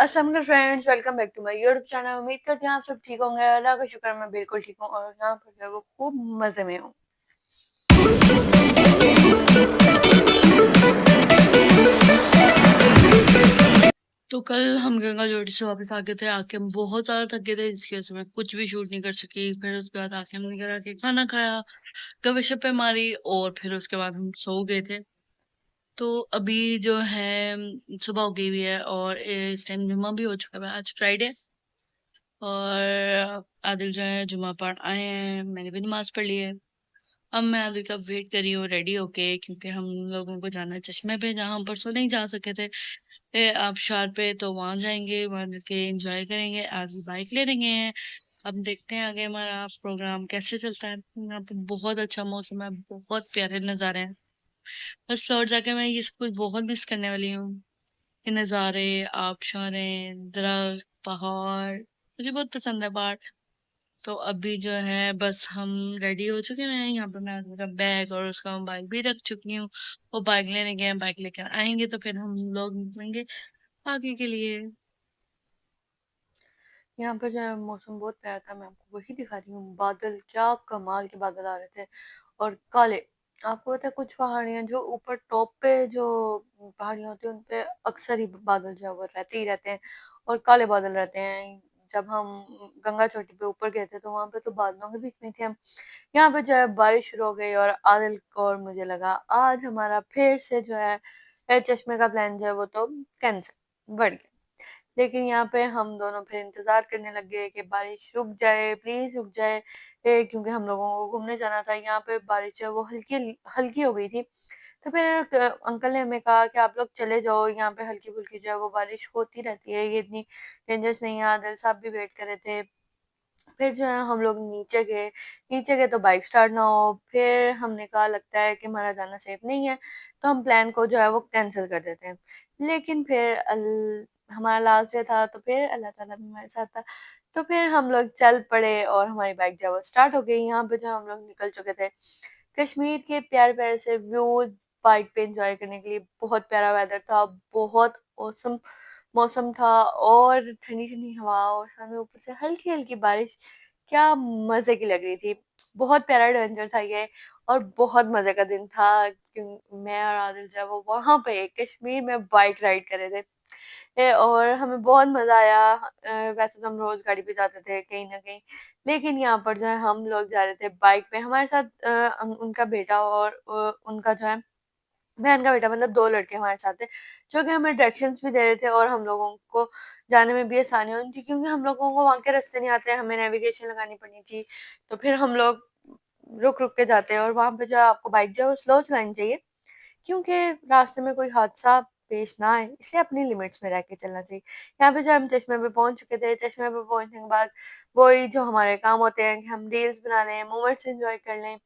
अस्सलाम वालेकुम friends, welcome back to my YouTube channel. उम्मीद करती हूँ आप सब ठीक होंगे। अल्लाह का शुक्र मैं बिल्कुल ठीक हूँ और यहाँ पर जो है वो खूब मज़े में हूँ। तो कल हम गंगा जोड़ी से वापस आ गए थे। आके हम बहुत ज़्यादा थके थे, इसकी वजह से मैं कुछ भी शूट नहीं कर सकी। फिर उसके बाद आके हमने घर आके खाना खाया, गपशपें मारी और फिर उसके बाद हम सो गए थे। तो अभी जो है सुबह हो गई हुई है और इस टाइम जुम्मा भी हो चुका है। आज फ्राइडे और आदिल जो है जुम्मा पढ़ आए हैं, मैंने भी नमाज पढ़ ली है। अब मैं आदिल का वेट कर रही हूँ रेडी होके, क्योंकि हम लोगों को जाना है चश्मे पे, जहाँ हम परसों नहीं जा सके थे आबशार पे। तो वहां जाएंगे, वहां जाके एंजॉय करेंगे। आज बाइक ले रहे हैं। अब देखते हैं आगे हमारा प्रोग्राम कैसे चलता है। यहाँ पे बहुत अच्छा मौसम है, बहुत प्यारे नज़ारे हैं। बस लौट जाके मैं ये सब कुछ बहुत मिस करने वाली हूँ, कि नज़ारे, आबशारें, दरख्त, पहाड़, मुझे बहुत पसंद है पहाड़। तो अभी जो है बस हम रेडी हो चुके हैं। यहाँ पे मैं मेरा बैग और उसका बाइक भी रख चुकी हूँ। वो बाइक लेने गए हैं, बाइक लेकर आएंगे तो फिर हम लोग निकलेंगे आगे के लिए। यहाँ पर जो है मौसम बहुत प्यारा था, मैं आपको वही दिखा रही हूँ। बादल, क्या कमाल के बादल आ रहे थे और काले। आपको पता है कुछ पहाड़ियाँ जो ऊपर टॉप पे जो पहाड़ियाँ होती हैं उन पे अक्सर ही बादल जो है वो रहते ही रहते हैं और काले बादल रहते हैं। जब हम गंगा चोटी पे ऊपर गए थे तो वहां पे तो बादलों के बीच में थे हम। यहाँ पे जो है बारिश शुरू हो गई और आदिल को और मुझे लगा आज हमारा फिर से जो है चश्मे का प्लान जो है वो तो कैंसिल बढ़ गया। लेकिन यहाँ पे हम दोनों फिर इंतजार करने लग गए कि बारिश रुक जाए, प्लीज रुक जाए। क्योंकि हम लोगों को घूमने जाना था। यहाँ पे बारिश जो है वो हल्की हल्की हो गई थी। तो फिर अंकल ने हमें कहा कि आप लोग चले जाओ, यहाँ पे हल्की फुल्की जो है वो बारिश होती रहती है, ये इतनी डेंजरस नहीं है। आदिल साहब भी वेट कर रहे थे। फिर जो है हम लोग नीचे गए तो बाइक स्टार्ट ना हो। फिर हमने कहा लगता है कि हमारा जाना सेफ नहीं है, तो हम प्लान को जो है वो कैंसिल कर देते हैं। लेकिन फिर हमारा लास्ट डे था तो फिर अल्लाह ताला भी हमारे साथ था। तो फिर हम लोग चल पड़े और हमारी बाइक जो है वो स्टार्ट हो गई। यहाँ पे जो हम लोग निकल चुके थे कश्मीर के प्यारे प्यारे से व्यूज बाइक पे एंजॉय करने के लिए। बहुत प्यारा वेदर था, बहुत औसम मौसम था और ठंडी ठंडी हवा और साथ में ऊपर से हल्की हल्की बारिश। क्या मजे की लग रही थी। बहुत प्यारा एडवेंचर था ये और बहुत मजे का दिन था। मैं और आदिल जो है वो वहां पे कश्मीर में बाइक राइड कर रहे थे। और हमें बहुत मजा आया। वैसे तो हम रोज गाड़ी पे जाते थे कहीं ना कहीं, लेकिन यहाँ पर जो है हम लोग जा रहे थे बाइक पे। हमारे साथ उनका बेटा और उनका जो है बहन का बेटा, मतलब दो लड़के हमारे साथ थे, जो कि हमें डायरेक्शंस भी दे रहे थे और हम लोगों को जाने में भी आसानी होती थी, क्योंकि हम लोगों को वहाँ के रास्ते नहीं आते, हमें नेविगेशन लगानी पड़नी थी। तो फिर हम लोग रुक रुक के जाते हैं और वहां पे जो है आपको बाइक जो है वो स्लो चलानी चाहिए, क्योंकि रास्ते में कोई हादसा पेश ना आए, इसलिए अपनी लिमिट्स में रह के चलना चाहिए। यहाँ पे जो हम चश्मे पे पहुंच चुके थे, चश्मे पे पहुंचने के बाद वही जो हमारे काम होते हैं कि हम रील्स बना लें, मोमेंट्स एंजॉय कर लें।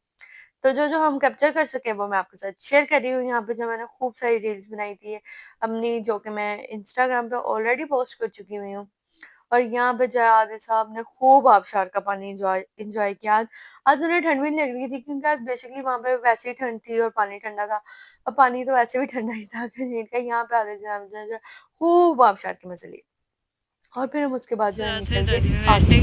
तो जो जो हम कैप्चर कर सके वो मैं आपके साथ शेयर कर रही हूँ। यहाँ पे जो मैंने खूब सारी रील्स बनाई थी अपनी, जो कि मैं इंस्टाग्राम पे ऑलरेडी पोस्ट कर चुकी हुई हूँ। और यहाँ पे जो है आदिल साहब ने खूब आबशार का पानी इंजॉय किया। आज उन्हें ठंड भी नहीं लग रही थी, क्योंकि आज बेसिकली वहां पे वैसे ही ठंड थी और पानी ठंडा था। और पानी तो वैसे भी ठंडा ही था कश्मीर का। यहाँ पे आदिल साहब जो है खूब आबशार की मजे लिए और फिर हम उसके बाद जो है निकल गए आगे।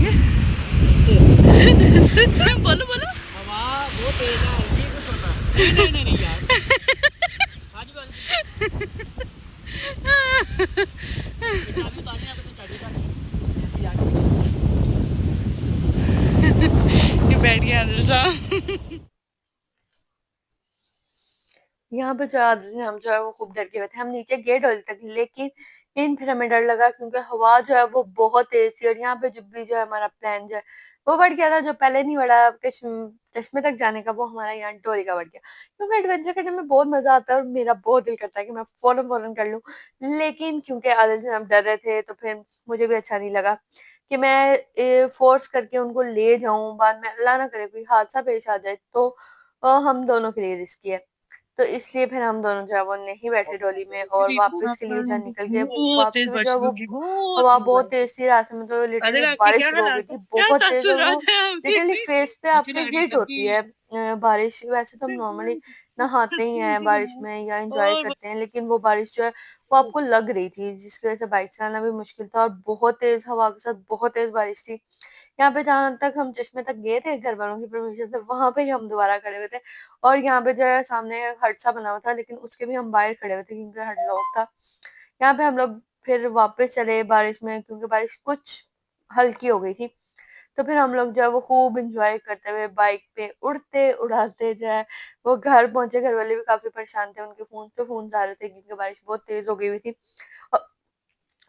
बोलो बोलो। हवा बहुत तेज है, हल्की कुछ होता है। नहीं नहीं नहीं यार। आज भी चाबी उतारनी है तो कुछ चाबी उतारनी है। ये बैठ गया आदिल साहब। यहाँ पे जो आदमी हम जो है वो खूब डर के बैठे। हम नीचे गए डोली तक, लेकिन फिर हमें डर लगा क्योंकि हवा जो है वो बहुत तेज थी। और यहाँ पे जब भी जो है हमारा प्लान जो है वो बढ़ गया था, जो पहले नहीं बढ़ा चश्मे तक जाने का, वो हमारा यहाँ डोली का बढ़ गया। क्योंकि एडवेंचर करने में बहुत मजा आता है और मेरा बहुत दिल करता है कि मैं फौरन फौरन कर लूँ। लेकिन क्योंकि आदिल से हम डर रहे थे तो फिर मुझे भी अच्छा नहीं लगा कि मैं फोर्स करके उनको ले जाऊं, बाद में अल्लाह ना करे कोई हादसा पेश आ जाए तो हम दोनों के लिए रिस्की है। तो इसलिए फिर हम दोनों जो है वो नहीं बैठे डोली में और वापस के लिए जो है निकल गए। बहुत तेज वापसी में जो बारिश है शुरू वो होगी, बहुत हवा तेज बहुत बारिश। तेज थी। रास्ते में तो अरे लिटरली आपके बारिश क्या शुरू हो गई हालात है, थी, क्या बहुत तेज। और तासुरात वो है आपके? लिटरली फेस पे मुझे आपके ना आ रही हिट सब्जी। होती है बारिश। वैसे तो हम नॉर्मली नहाते ही हैं बारिश में या एंजॉय करते हैं, लेकिन वो बारिश जो है वो आपको लग रही थी, जिसकी वजह से बाइक चलाना भी मुश्किल था और बहुत तेज हवा के साथ बहुत तेज बारिश थी। यहाँ पे जहाँ तक हम चश्मे तक गए थे घर वालों की परमिशन से, वहां पे ही हम दोबारा खड़े हुए थे। और यहाँ पे जो है सामने हट सा बना हुआ था, लेकिन उसके भी हम बाहर खड़े हुए थे क्योंकि हट लॉक था। यहाँ पे हम लोग फिर वापस चले बारिश में, क्योंकि बारिश कुछ हल्की हो गई थी। तो फिर हम लोग जो है वो खूब एंजॉय करते हुए बाइक पे उड़ते उड़ाते जो है वो घर पहुंचे। घर वाले भी काफी परेशान थे, उनके फोन पे फोन आ रहे थे क्योंकि बारिश बहुत तेज हो गई हुई थी। और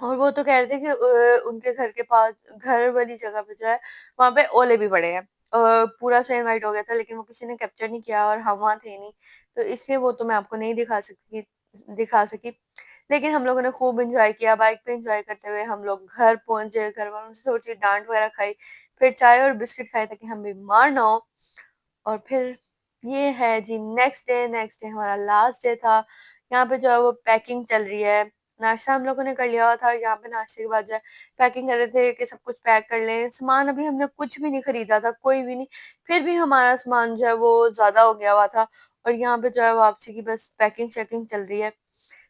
और वो तो कह रहे थे कि उनके घर के पास, घर वाली जगह पे जो है वहां पे ओले भी पड़े हैं। पूरा सीन वाइट हो गया था, लेकिन वो किसी ने कैप्चर नहीं किया और हम वहां थे नहीं, तो इसलिए वो तो मैं आपको नहीं दिखा सकी। लेकिन हम लोगों ने खूब एंजॉय किया, बाइक पे एंजॉय करते हुए हम लोग घर पहुंचे। घर वालों से थोड़ी सी डांट वगैरह खाई, फिर चाय और बिस्किट खाए ताकि हम बीमार ना हो। और फिर ये है जी नेक्स्ट डे हमारा लास्ट डे था। यहाँ पे जो है वो पैकिंग चल रही है। नाश्ता हम लोगों ने कर लिया हुआ था और यहाँ पे नाश्ते के बाद जो है पैकिंग कर रहे थे कि सब कुछ पैक कर लें। सामान अभी हमने कुछ भी नहीं खरीदा था, कोई भी नहीं, फिर भी हमारा सामान जो है वो ज्यादा हो गया हुआ था। और यहाँ पे जो है वापसी की बस पैकिंग शैकिंग चल रही है।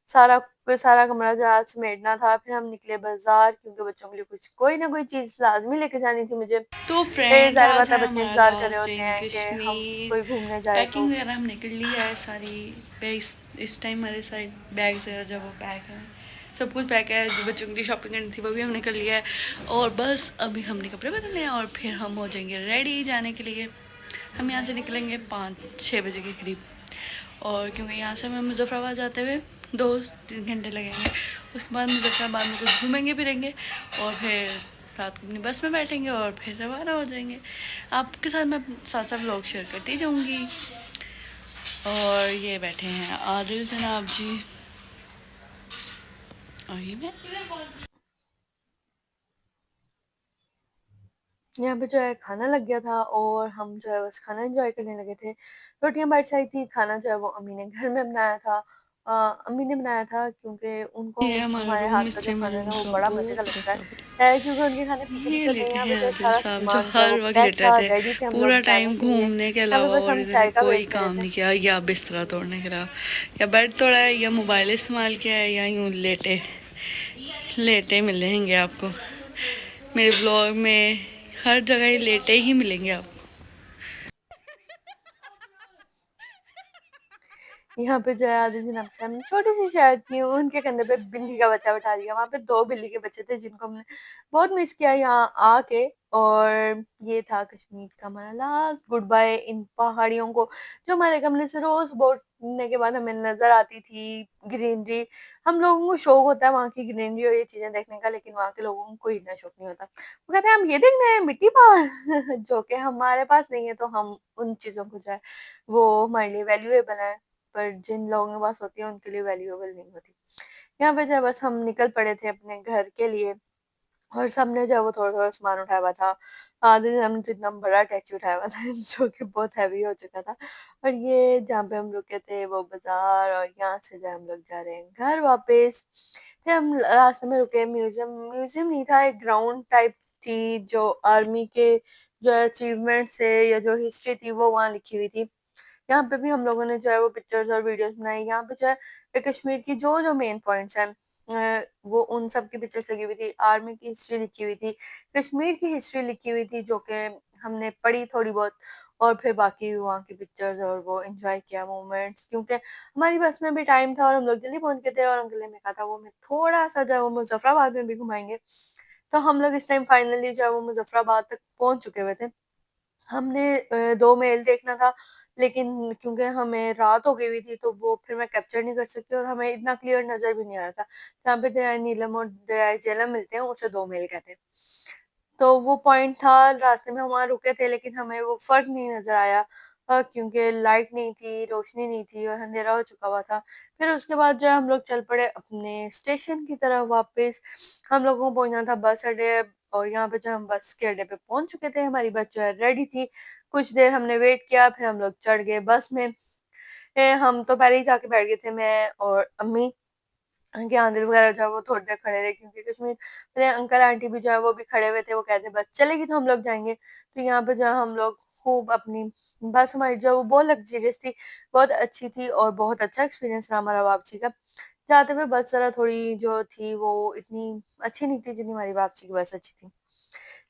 सारा सारा कमरा जो है आज समेटना था। फिर हम निकले बाजार, क्योंकि बच्चों के लिए कुछ कोई ना कोई चीज लाजमी लेके जानी थी मुझे। तो फिर फ्रेंड्स, ज़ाहिर आज बात है है बच्चे हमारा इंतज़ार कर रहे लास्ट डे होते इन हैं कि हम कश्मीर। कोई घूमने जाए पैकिंग तो। वगैरह हमने कर लिया है सारी। बैग्स इस टाइम हमारे साइड बैग्स वगैरह जब वो पैक है, सब कुछ पैक है। जो बच्चों के लिए शॉपिंग करनी थी वो भी हमने कर लिया है। और बस अभी हमने कपड़े बदलने हैं और फिर हम हो जाएंगे रेडी जाने के लिए। हम यहाँ से निकलेंगे 5-6 बजे के करीब। और क्योंकि यहाँ से हमें मुजफ्फराबाद जाते हुए 2-3 घंटे लगेंगे। उसके बाद मुजफ्फराबाद में कुछ घूमेंगे फिरेंगे और फिर रात को अपनी बस में बैठेंगे और फिर रवाना हो जाएंगे। आपके साथ मैं साथ साथ व्लॉग शेयर करती जाऊँगी। और ये बैठे हैं आदिल जनाब जी, और ये मैं। यहाँ पे जो है खाना लग गया था और हम जो है बस खाना एंजॉय करने लगे थे। रोटियां बाइट आई थी। खाना जो है वो अम्मी ने घर में बनाया था। अम्मी ने बनाया था क्योंकि उनको ये हमारा हमारे रूम, हाथ का जो इस्तेमाल खाना है ना वो उनका बड़ा मजे का बहुत लगता करता है। है। क्योंकि उनके खाने पीछे भी ये तो थे। लेटे यहाँ पे हैं जो है आदिल सारा साहब, जो सामान जो है हर वो वक्त पैक लेटे था, रहते हैं। रेडी थे हम पूरा लोग जाने टाइम के लिए। घूमने के यहाँ पे अलावा बस और हम इन्होंने चाय का कोई वेट कर रहे काम थे। नहीं किया। या बिस्तरा तोड़ने के अलावा, या बेड तोड़ा है, या मोबाइल इस्तेमाल किया है, या यूँ लेटे लेटे मिलेंगे आपको मेरे ब्लॉग में। हर जगह ही लेटे ही मिलेंगे आपको। यहाँ पे जो है आधे दिन आपसे हम छोटी सी शेयर की, उनके कंधे पे बिल्ली का बच्चा बैठा दिया। वहां पे 2 बिल्ली के बच्चे थे जिनको हमने बहुत मिस किया यहाँ आके। और ये था कश्मीर का हमारा लास्ट गुड बाय इन पहाड़ियों को, जो हमारे कमरे से रोज बोटने के बाद हमें नजर आती थी ग्रीनरी। हम लोगों को शौक होता है वहाँ की ग्रीनरी और ये चीजें देखने का, लेकिन वहाँ के लोगों को कोई इतना शौक नहीं होता। वो कहते हैं हम ये देखने हैं मिट्टी पहाड़ जो कि हमारे पास नहीं है, तो हम उन चीजों को जो है वो हमारे लिए वैल्यूएबल है, पर जिन लोगों के पास होती है उनके लिए वैल्यूएबल नहीं होती। यहाँ पे जो है बस हम निकल पड़े थे अपने घर के लिए। और सबने जो है वो थोड़ा थोड़ा सामान उठाया हुआ था। आधे दिन हमने तो इतना बड़ा टैक्सी उठाया हुआ था जो कि बहुत हैवी हो चुका था। और ये जहाँ पे हम रुके थे वो बाजार, और यहाँ से जो है हम लोग जा रहे हैं घर वापस। फिर हम रास्ते में रुके म्यूजियम। म्यूजियम नहीं था, एक ग्राउंड टाइप थी जो आर्मी के जो अचीवमेंट से या जो हिस्ट्री थी वो वहाँ लिखी हुई थी। यहाँ पे भी हम लोगों ने जो है वो पिक्चर्स और वीडियोस बनाई। यहाँ पे जो है कश्मीर की जो जो मेन पॉइंट्स हैं वो उन सब की पिक्चर्स लगी हुई थी। आर्मी की हिस्ट्री लिखी हुई थी, कश्मीर की हिस्ट्री लिखी हुई थी जो कि हमने पढ़ी थोड़ी बहुत। और फिर बाकी वहाँ की पिक्चर्स और वो एंजॉय किया मोमेंट्स, क्योंकि हमारी बस में भी टाइम था और हम लोग जल्दी पहुंच गए थे। और अंकल ने कहा था वो मैं थोड़ा सा जो है वो मुजफ्फराबाद में भी घुमाएंगे। तो हम लोग इस टाइम फाइनली जो है वो मुजफ्फराबाद तक पहुंच चुके हुए थे। हमने 2 मेल देखना था, लेकिन क्योंकि हमें रात हो गई हुई थी तो वो फिर मैं कैप्चर नहीं कर सकती और हमें इतना क्लियर नजर भी नहीं आ रहा था। जहाँ पे दरियाई नीलम और दरियाई जेलम मिलते हैं उसे 2 मेल कहते हैं। तो वो पॉइंट था, रास्ते में हम वहाँ रुके थे, लेकिन हमें वो फर्क नहीं नजर आया क्योंकि लाइट नहीं थी, रोशनी नहीं थी और अंधेरा हो चुका हुआ था। फिर उसके बाद जो है हम लोग चल पड़े अपने स्टेशन की तरफ वापस। हम लोगों को पहुंचना था बस अड्डे। और यहाँ पे जो हम बस के अड्डे पे पहुंच चुके थे, हमारी बस जो है रेडी थी। कुछ देर हमने वेट किया, फिर हम लोग चढ़ गए बस में। हम तो पहले ही जाके बैठ गए थे, मैं और अम्मी। के आंदर वगैरह जो है वो थोड़ी देर खड़े रहे, क्योंकि कश्मीर मेरे अंकल आंटी भी जो है वो भी खड़े हुए थे। वो कहते बस चलेगी तो हम लोग जाएंगे। तो यहाँ पे जो है हम लोग खूब अपनी बस हमारी जो वो बहुत लग्ज़रियस थी, बहुत अच्छी थी और बहुत अच्छा एक्सपीरियंस रहा हमारा वापसी का। जाते हुए बस ज़रा थोड़ी जो थी वो इतनी अच्छी नहीं थी जितनी हमारी वापसी की बस अच्छी थी।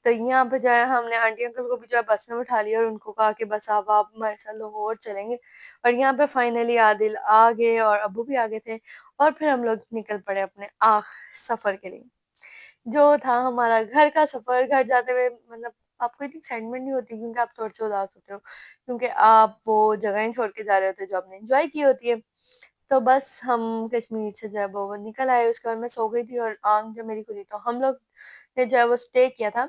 तो यहाँ पे जो है हमने आंटी अंकल को भी जो है बस में बिठा लिया और उनको कहा कि बस अब आप हमारे साथ लाहौर चलेंगे। और यहाँ पे फाइनली आदिल आ गए और अब्बू भी आ गए थे और फिर हम लोग निकल पड़े अपने सफ़र के लिए। जो था हमारा घर का सफ़र, घर जाते हुए मतलब आपको इतनी एक्साइटमेंट नहीं होती क्योंकि आप थोड़े से उदास होते हो, क्योंकि आप वो जगहें छोड़ के जा रहे होते हो जो आपने एन्जॉय की होती है। तो बस हम कश्मीर से जो है वो निकल आए, उसके बाद मैं सो गई थी और आँख जब मेरी खुली तो हम लोग ने जो है वो स्टे किया था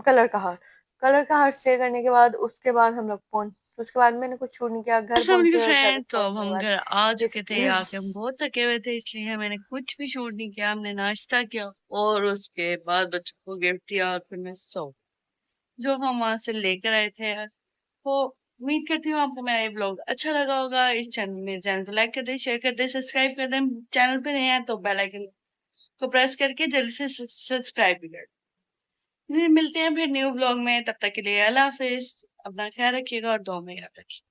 कलर कहार। कलर कहार स्टे करने के बाद उसके बाद हम लोग उसके बाद मैंने कुछ शूट नहीं किया, घर सब मेरे पहुँचे और घर फ्रेंड तो अब पहुँचने के हम बाद घर आ चुके थे, बेसिकली आके हम बहुत थके हुए थे, इसलिए मैंने कुछ भी शूट नहीं किया। हमने नाश्ता किया और उसके बाद बच्चों को गिफ्ट दिया और फिर मैं सो जो हम वहां से लेकर आए थे। तो उम्मीद करती हूँ आपको मेरा ये ब्लॉग अच्छा लगा होगा। इस चैनल में चैनल को लाइक कर दें, शेयर कर दें, सब्सक्राइब कर दें। चैनल पे नए हैं तो बेल आइकन को प्रेस करके जल्दी से सब्सक्राइब भी कर दें। मिलते हैं फिर न्यू ब्लॉग में, तब तक के लिए अल्लाह हाफिज। अपना ख्याल रखिएगा और दुआ में याद रखिए।